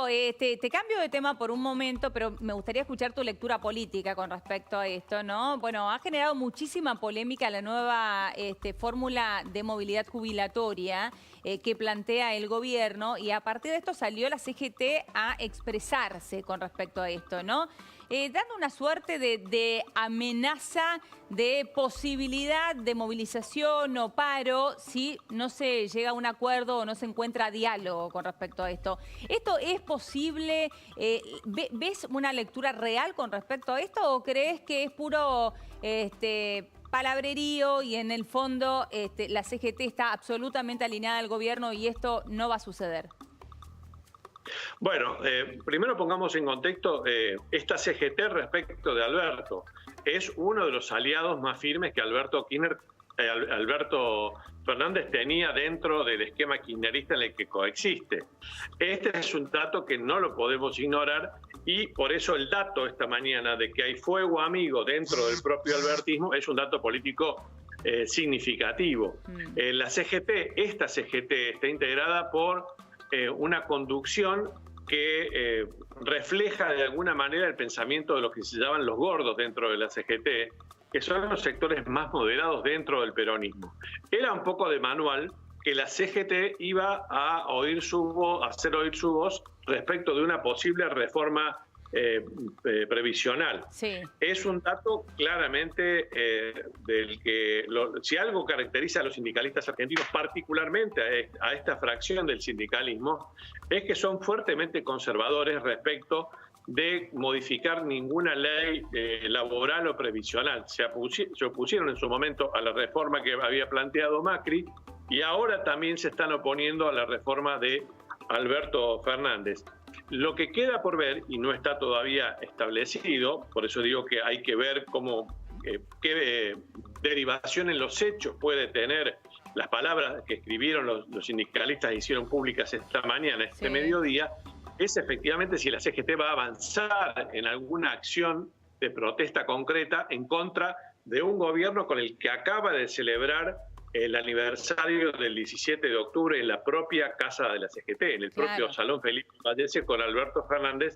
te cambio de tema por un momento, pero me gustaría escuchar tu lectura política con respecto a esto, ¿no? Bueno, ha generado muchísima polémica la nueva fórmula de movilidad jubilatoria que plantea el gobierno, y a partir de esto salió la CGT a expresarse con respecto a esto, ¿no? Dando una suerte de amenaza de posibilidad de movilización o paro si no se llega a un acuerdo o no se encuentra diálogo con respecto a esto. ¿Esto es posible? ¿Ves una lectura real con respecto a esto o crees que es puro palabrerío y en el fondo la CGT está absolutamente alineada al gobierno y esto no va a suceder? Bueno, primero pongamos en contexto esta CGT respecto de Alberto. Es uno de los aliados más firmes que Alberto Fernández tenía dentro del esquema kirchnerista en el que coexiste. Este es un dato que no lo podemos ignorar y por eso el dato esta mañana de que hay fuego amigo dentro del propio albertismo es un dato político significativo. Esta CGT está integrada por una conducción que refleja de alguna manera el pensamiento de los que se llaman los gordos dentro de la CGT, que son los sectores más moderados dentro del peronismo. Era un poco de manual que la CGT iba a hacer oír su voz respecto de una posible reforma previsional. Sí. Es un dato claramente del que, si algo caracteriza a los sindicalistas argentinos, particularmente a esta fracción del sindicalismo, es que son fuertemente conservadores respecto de modificar ninguna ley laboral o previsional. Se opusieron en su momento a la reforma que había planteado Macri y ahora también se están oponiendo a la reforma de Alberto Fernández. Lo que queda por ver, y no está todavía establecido, por eso digo que hay que ver qué derivación en los hechos puede tener las palabras que escribieron los sindicalistas e hicieron públicas esta mañana, este mediodía, es efectivamente si la CGT va a avanzar en alguna acción de protesta concreta en contra de un gobierno con el que acaba de celebrar el aniversario del 17 de octubre en la propia casa de la CGT, en el propio Salón Felipe Vallese, con Alberto Fernández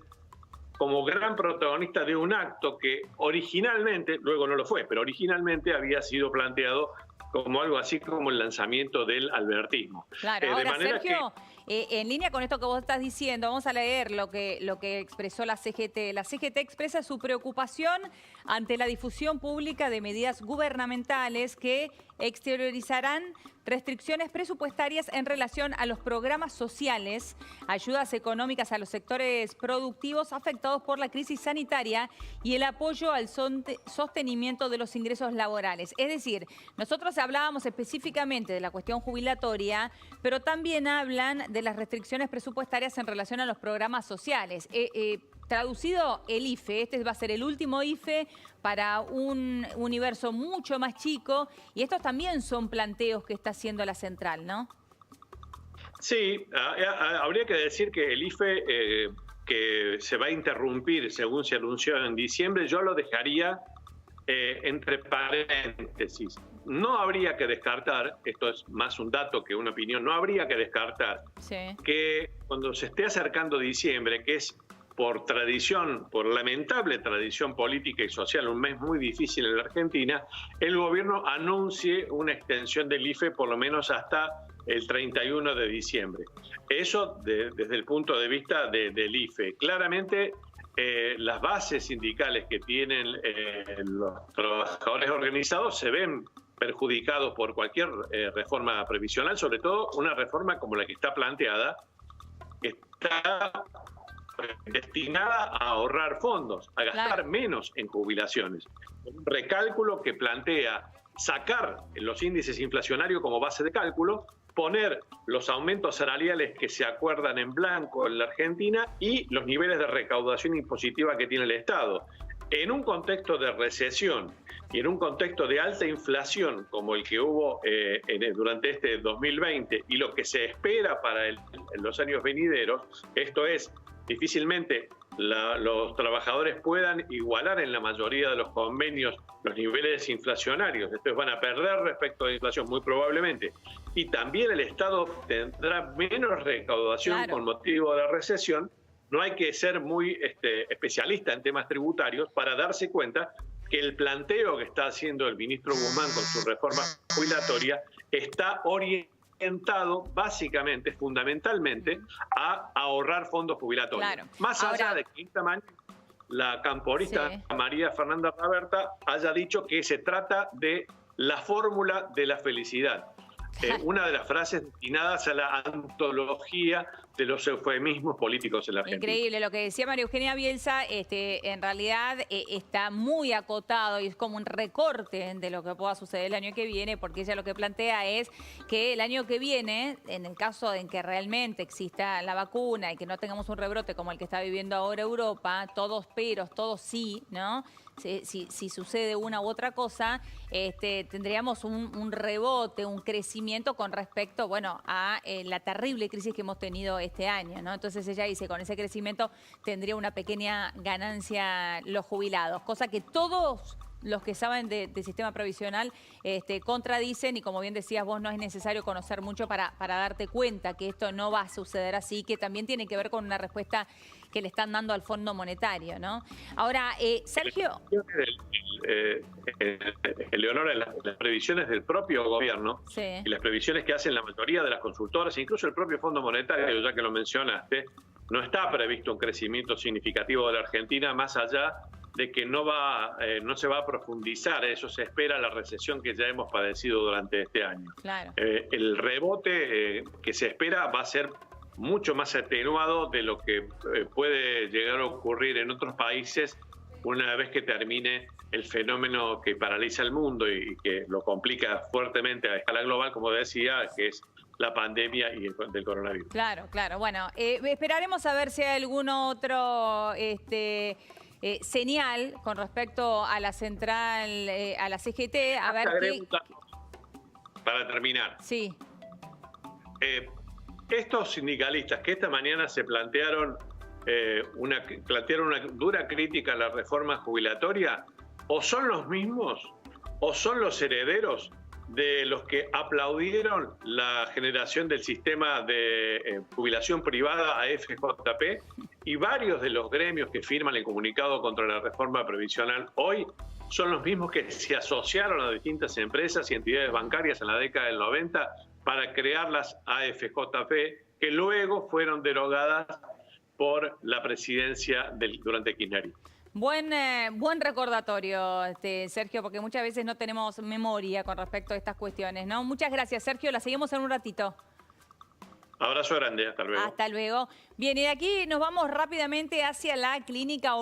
como gran protagonista de un acto que originalmente, luego no lo fue, pero originalmente había sido planteado como algo así como el lanzamiento del albertismo. Claro, ahora Sergio, en línea con esto que vos estás diciendo, vamos a leer lo que expresó la CGT. La CGT expresa su preocupación ante la difusión pública de medidas gubernamentales que exteriorizarán restricciones presupuestarias en relación a los programas sociales, ayudas económicas a los sectores productivos afectados por la crisis sanitaria y el apoyo al sostenimiento de los ingresos laborales. Es decir, nosotros hablábamos específicamente de la cuestión jubilatoria, pero también hablan de las restricciones presupuestarias en relación a los programas sociales. Traducido, el IFE, este va a ser el último IFE para un universo mucho más chico y estos también son planteos que está haciendo la central, ¿no? Sí, habría que decir que el IFE que se va a interrumpir según se anunció en diciembre, yo lo dejaría entre paréntesis. No habría que descartar, esto es más un dato que una opinión, no habría que descartar que cuando se esté acercando diciembre, que es por tradición, por lamentable tradición política y social, un mes muy difícil en la Argentina, el gobierno anuncie una extensión del IFE por lo menos hasta el 31 de diciembre. Eso desde el punto de vista del IFE. Claramente las bases sindicales que tienen los trabajadores organizados se ven perjudicados por cualquier reforma previsional, sobre todo una reforma como la que está planteada, que está destinada a ahorrar fondos, a gastar menos en jubilaciones. Un recálculo que plantea sacar los índices inflacionarios como base de cálculo, poner los aumentos salariales que se acuerdan en blanco en la Argentina y los niveles de recaudación impositiva que tiene el Estado. En un contexto de recesión y en un contexto de alta inflación como el que hubo durante este 2020 y lo que se espera para los años venideros, esto es, difícilmente los trabajadores puedan igualar en la mayoría de los convenios los niveles inflacionarios. Entonces van a perder respecto a la inflación muy probablemente. Y también el Estado tendrá menos recaudación con motivo de la recesión. no hay que ser muy especialista en temas tributarios para darse cuenta que el planteo que está haciendo el ministro Guzmán con su reforma jubilatoria está orientado básicamente, fundamentalmente, a ahorrar fondos jubilatorios. Claro. Más allá de que esta mañana la camporista María Fernanda Raberta haya dicho que se trata de la fórmula de la felicidad. Una de las frases destinadas a la antología de los eufemismos políticos en la Argentina. Increíble, lo que decía María Eugenia Bielsa, en realidad está muy acotado y es como un recorte de lo que pueda suceder el año que viene, porque ella lo que plantea es que el año que viene, en el caso de que realmente exista la vacuna y que no tengamos un rebrote como el que está viviendo ahora Europa, todos peros, todos sí, ¿no? Si sucede una u otra cosa, tendríamos un rebote, un crecimiento con respecto, bueno, a la terrible crisis que hemos tenido este año, ¿no? Entonces ella dice, con ese crecimiento tendría una pequeña ganancia los jubilados, cosa que todos los que saben del sistema previsional contradicen, y como bien decías vos, no es necesario conocer mucho para darte cuenta que esto no va a suceder así, que también tiene que ver con una respuesta que le están dando al Fondo Monetario, ¿no? Ahora, Sergio... Eleonora, las previsiones del propio gobierno y las previsiones que hacen la mayoría de las consultoras, incluso el propio Fondo Monetario, ya que lo mencionaste, no está previsto un crecimiento significativo de la Argentina, más allá de que no se va a profundizar, eso se espera, la recesión que ya hemos padecido durante este año. Claro. El rebote que se espera va a ser mucho más atenuado de lo que puede llegar a ocurrir en otros países una vez que termine el fenómeno que paraliza el mundo y que lo complica fuertemente a escala global, como decía, que es la pandemia y del coronavirus. Claro, claro. Bueno, esperaremos a ver si hay algún otro señal con respecto a la central, a la CGT, a ver qué... Para terminar. Sí. Estos sindicalistas que esta mañana se plantearon una dura crítica a la reforma jubilatoria, o son los mismos o son los herederos de los que aplaudieron la generación del sistema de jubilación privada AFJP, y varios de los gremios que firman el comunicado contra la reforma previsional hoy son los mismos que se asociaron a distintas empresas y entidades bancarias en la década del 90 para crear las AFJP, que luego fueron derogadas por la presidencia durante el kirchnerismo. Buen recordatorio, Sergio, porque muchas veces no tenemos memoria con respecto a estas cuestiones, ¿no? Muchas gracias, Sergio. La seguimos en un ratito. Abrazo grande, hasta luego. Hasta luego. Bien, y de aquí nos vamos rápidamente hacia la clínica